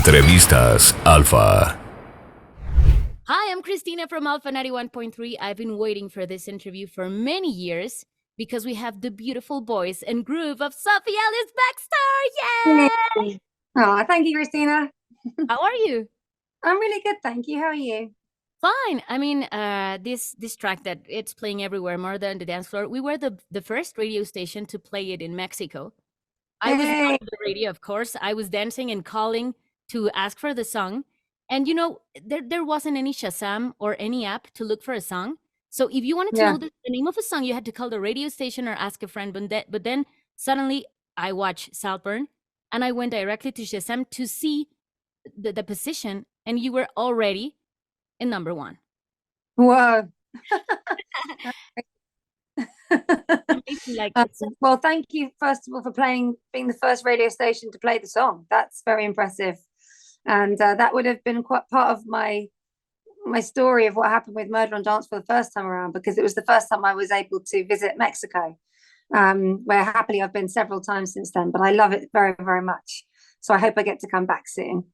Entrevistas Alfa. Hi, I'm Christina from Alfa 91.3. I've been waiting for this interview for many years because we have the beautiful voice and groove of Sophie Ellis-Bextor. Yay! Yay! Oh, thank you, Christina. How are you? I'm really good, thank you. How are you? Fine. I mean, this track that it's playing everywhere, more than the dance floor. We were the first radio station to play it in Mexico. I was Hey. on the radio, of course. I was dancing and calling to ask for the song. And you know, there wasn't any Shazam or any app to look for a song. So if you wanted to know the name of a song, you had to call the radio station or ask a friend. But then suddenly I watched Saltburn and I went directly to Shazam to see the position, and you were already in number one. Whoa. Like well, thank you, first of all, for being the first radio station to play the song. That's very impressive. And that would have been quite part of my story of what happened with Murder on Dance for the first time around, because it was the first time I was able to visit Mexico, where happily I've been several times since then, but I love it very, very much. So I hope I get to come back soon.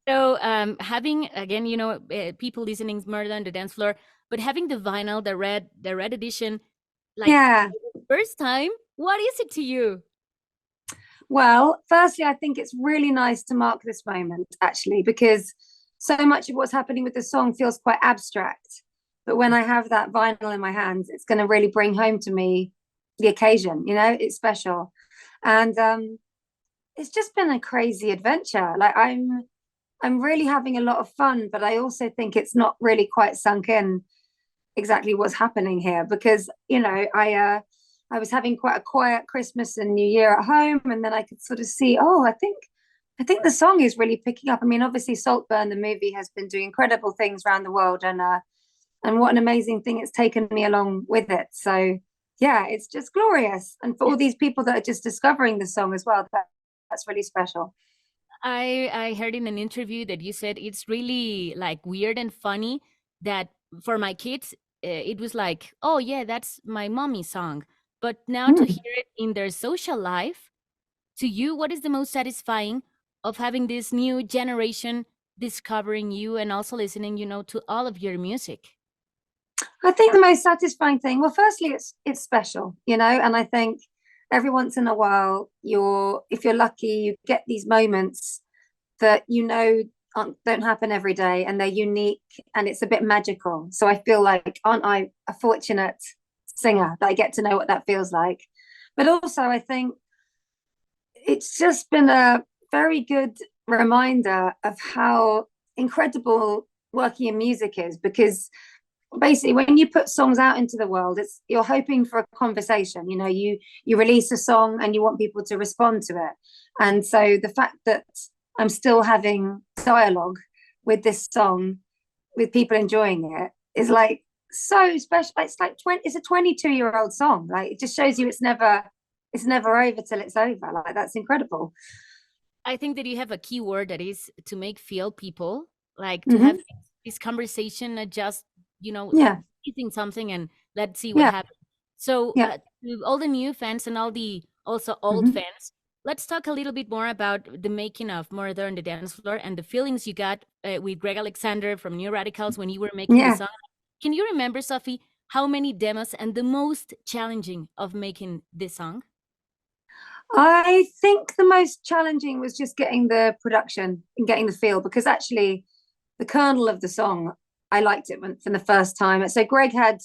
So having, again, you know, people listening Murder on the Dance Floor, but having the vinyl, the red edition, like the first time, what is it to you? Well, firstly, I think it's really nice to mark this moment, actually, because so much of what's happening with the song feels quite abstract. But when I have that vinyl in my hands, it's going to really bring home to me the occasion, you know, it's special. And it's just been a crazy adventure. Like I'm really having a lot of fun, but I also think it's not really quite sunk in exactly what's happening here, because, you know, I was having quite a quiet Christmas and New Year at home, and then I could sort of see, I think the song is really picking up. I mean, obviously Saltburn, the movie, has been doing incredible things around the world, and what an amazing thing it's taken me along with it. So yeah, it's just glorious. And for all these people that are just discovering the song as well, that's really special. I heard in an interview that you said it's really like weird and funny that for my kids, it was like, oh yeah, that's my mommy song. But now to hear it in their social life, to you, what is the most satisfying of having this new generation discovering you and also listening, you know, to all of your music? I think the most satisfying thing, well, firstly, it's special, you know, and I think every once in a while, if you're lucky, you get these moments that, you know, don't happen every day, and they're unique, and it's a bit magical. So I feel like, aren't I a fortunate singer that I get to know what that feels like? But also I think it's just been a very good reminder of how incredible working in music is, because basically when you put songs out into the world, you're hoping for a conversation. You know, you release a song and you want people to respond to it. And so the fact that I'm still having dialogue with this song, with people enjoying it, is like so special. It's like it's a 22-year-old song. Like, it just shows you it's never over till it's over. Like, that's incredible. I think that you have a key word that is to make feel people, like to have this conversation, not just, you know, eating something and let's see what happens. So to all the new fans and all the also old fans, let's talk a little bit more about the making of Murder on the Dance Floor and the feelings you got with Greg Alexander from New Radicals when you were making the song. Can you remember, Sophie, how many demos and the most challenging of making this song? I think the most challenging was just getting the production and getting the feel, because actually the kernel of the song, I liked it from the first time. So Greg had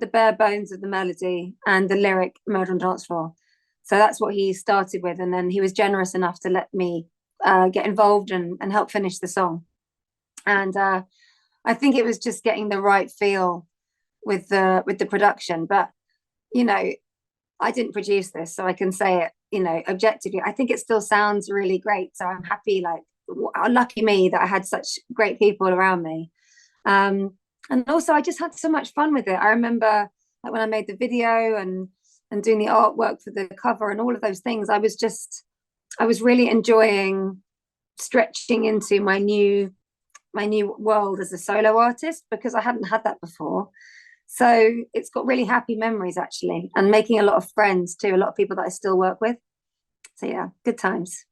the bare bones of the melody and the lyric Murder on Dance Floor. So that's what he started with. And then he was generous enough to let me get involved and help finish the song. And I think it was just getting the right feel with the production. But, you know, I didn't produce this, so I can say it, you know, objectively. I think it still sounds really great. So I'm happy, like, lucky me that I had such great people around me. And also I just had so much fun with it. I remember, like, when I made the video and doing the artwork for the cover and all of those things, I was really enjoying stretching into my new world as a solo artist, because I hadn't had that before. So it's got really happy memories, actually, and making a lot of friends too, a lot of people that I still work with. So yeah, good times.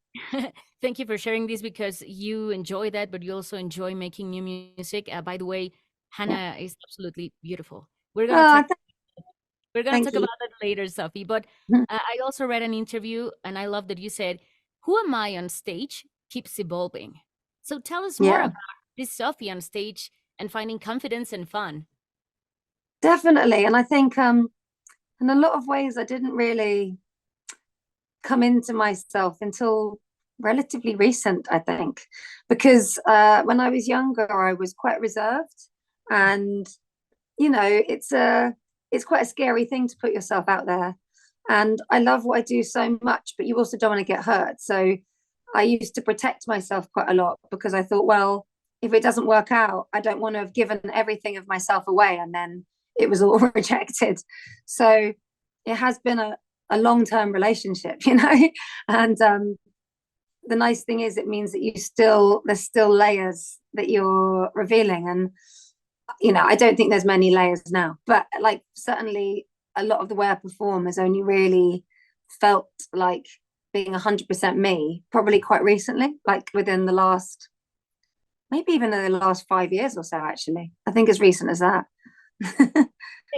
thank you for sharing this, because you enjoy that, but you also enjoy making new music. By the way, Hannah is absolutely beautiful. We're gonna Oh, talk. We're gonna thank talk you. about that later, Sophie. But I also read an interview, and I love that you said, "Who am I on stage keeps evolving." So tell us more Yeah, about this Sophie on stage and finding confidence and fun. definitely. And I think in a lot of ways, I didn't really come into myself until relatively recent, I think, because when I was younger, I was quite reserved, and it's quite a scary thing to put yourself out there. And I love what I do so much, but you also don't want to get hurt. So I used to protect myself quite a lot, because I thought, well, if it doesn't work out, I don't want to have given everything of myself away and then it was all rejected. So it has been a long-term relationship, and the nice thing is it means that there's still layers that you're revealing. And I don't think there's many layers now, but like certainly a lot of the way I perform has only really felt like being 100% me probably quite recently, like within the last, maybe even in the last 5 years or so, actually. I think as recent as that.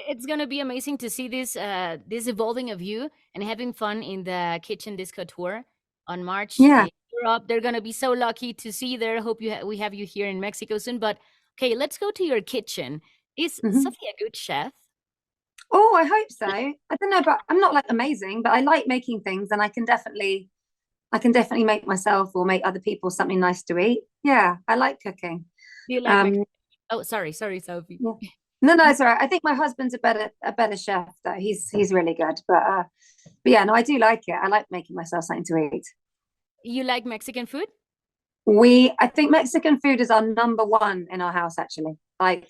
It's gonna be amazing to see this evolving of you and having fun in the Kitchen Disco tour on March. Yeah. Europe, they're gonna be so lucky to see you there. Hope we have you here in Mexico soon. But okay, let's go to your kitchen. Is Sophie a good chef? Oh, I hope so. I don't know, but I'm not like amazing, but I like making things, and I can definitely make myself or make other people something nice to eat. Yeah, I like cooking. Do you like Oh, sorry, Sophie. Yeah. No, it's all right. I think my husband's a better chef though. He's really good. But yeah, no, I do like it. I like making myself something to eat. You like Mexican food? I think Mexican food is our number one in our house, actually. Like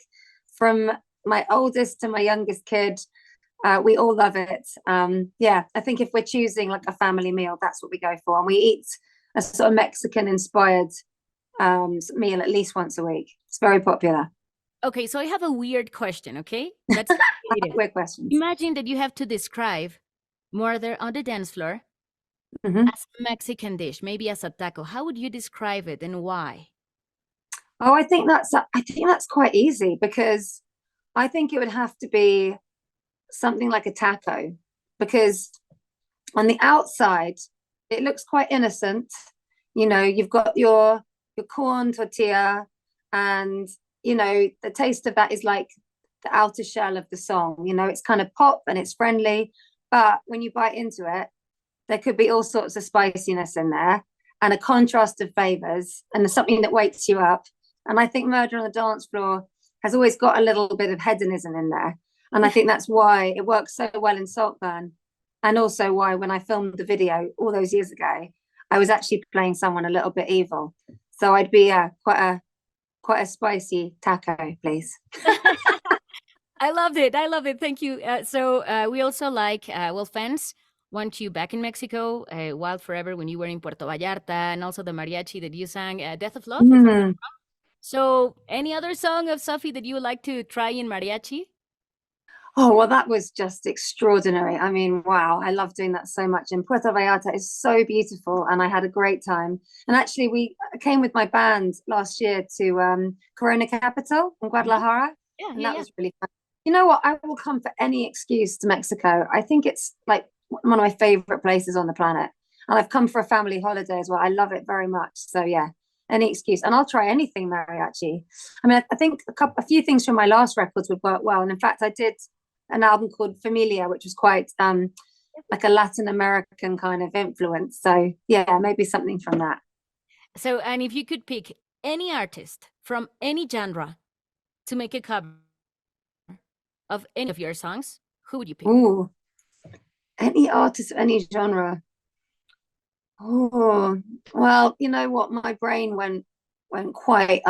from my oldest to my youngest kid, we all love it. Yeah, I think if we're choosing like a family meal, that's what we go for. And we eat a sort of Mexican inspired meal at least once a week. It's very popular. Okay, so I have a weird question, okay? That's weird questions. Imagine that you have to describe murder on the dance floor as a Mexican dish, maybe as a taco. How would you describe it and why? Oh, I think that's quite easy, because I think it would have to be something like a taco, because on the outside it looks quite innocent. You've got your corn tortilla, and the taste of that is like the outer shell of the song. It's kind of pop and it's friendly, but when you bite into it, there could be all sorts of spiciness in there and a contrast of flavors, and there's something that wakes you up. And I think Murder on the Dance Floor has always got a little bit of hedonism in there, and I think that's why it works so well in Saltburn, and also why when I filmed the video all those years ago, I was actually playing someone a little bit evil. So I'd be quite a spicy taco, please. I loved it. Thank you. So we also like, fans want you back in Mexico, Wild Forever, when you were in Puerto Vallarta, and also the mariachi that you sang, Death of Love. So any other song of Sophie that you would like to try in mariachi? Oh, well, that was just extraordinary. I mean, wow, I love doing that so much. And Puerto Vallarta is so beautiful, and I had a great time. And actually, we came with my band last year to Corona Capital in Guadalajara. That was really fun. You know what? I will come for any excuse to Mexico. I think it's like one of my favorite places on the planet. And I've come for a family holiday as well. I love it very much. So yeah, any excuse. And I'll try anything mariachi. I mean, I think a few things from my last records would work well. And in fact, I did an album called Familia, which was quite like a Latin American kind of influence. So yeah, maybe something from that. So, and if you could pick any artist from any genre to make a cover of any of your songs, who would you pick? Ooh, any artist of any genre. Oh, well, you know what? My brain went quite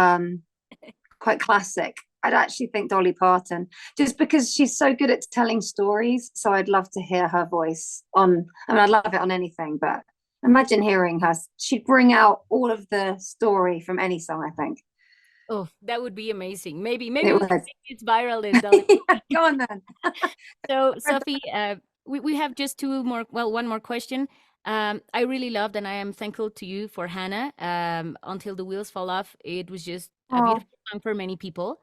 classic. I'd actually think Dolly Parton, just because she's so good at telling stories. So I'd love to hear her voice I'd love it on anything, but imagine hearing her. She'd bring out all of the story from any song, I think. Oh, that would be amazing. Maybe we can make it viral in Dolly. Go on then. So, Sophie, we have just one more question. I really loved, and I am thankful to you for Hannah. Until the Wheels Fall Off. It was just a beautiful song for many people.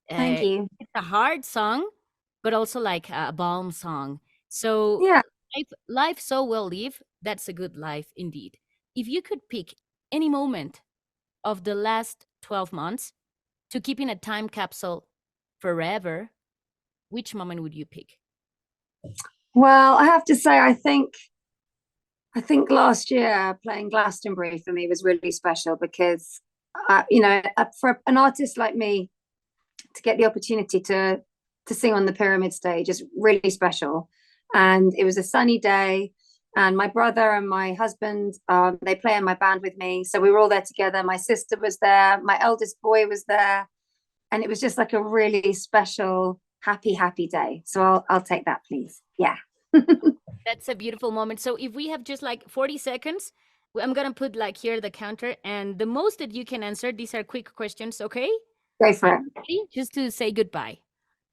Thank you. It's a hard song, but also like a balm song. So yeah, life so well lived. That's a good life indeed. If you could pick any moment of the last 12 months to keep in a time capsule forever, which moment would you pick? Well, I have to say, I think last year playing Glastonbury for me was really special because, for an artist like me to get the opportunity to sing on the Pyramid stage is really special. And it was a sunny day, and my brother and my husband, they play in my band with me. So we were all there together. My sister was there. My eldest boy was there. And it was just like a really special, happy day. So I'll take that, please. Yeah. That's a beautiful moment. So if we have just like 40 seconds, I'm going to put like here the counter, and the most that you can answer, these are quick questions, okay? Go for it. Just to say goodbye.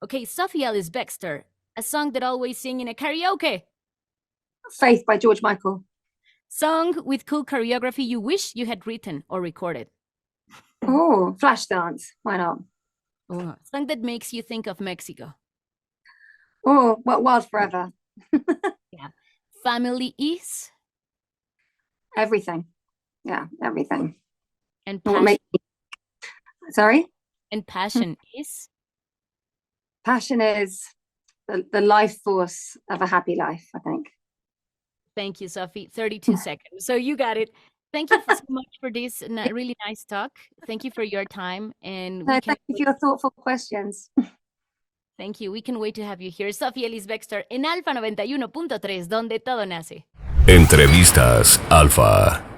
Okay, Sophie Ellis-Bextor, a song that always sing in a karaoke. Faith by George Michael. Song with cool choreography you wish you had written or recorded. Oh, Flashdance. Why not? Oh, song that makes you think of Mexico. Oh, Wild Forever. Yeah. Family is? Everything. Yeah, everything. And passion. Sorry? And passion is? Passion is the life force of a happy life, I think. Thank you, Sophie. 32 seconds. So you got it. Thank you so much for this really nice talk. Thank you for your time. And thank you for your thoughtful questions. Thank you. We can wait to have you here. Sophie Ellis-Bextor en Alfa 91.3, donde todo nace. Entrevistas Alfa.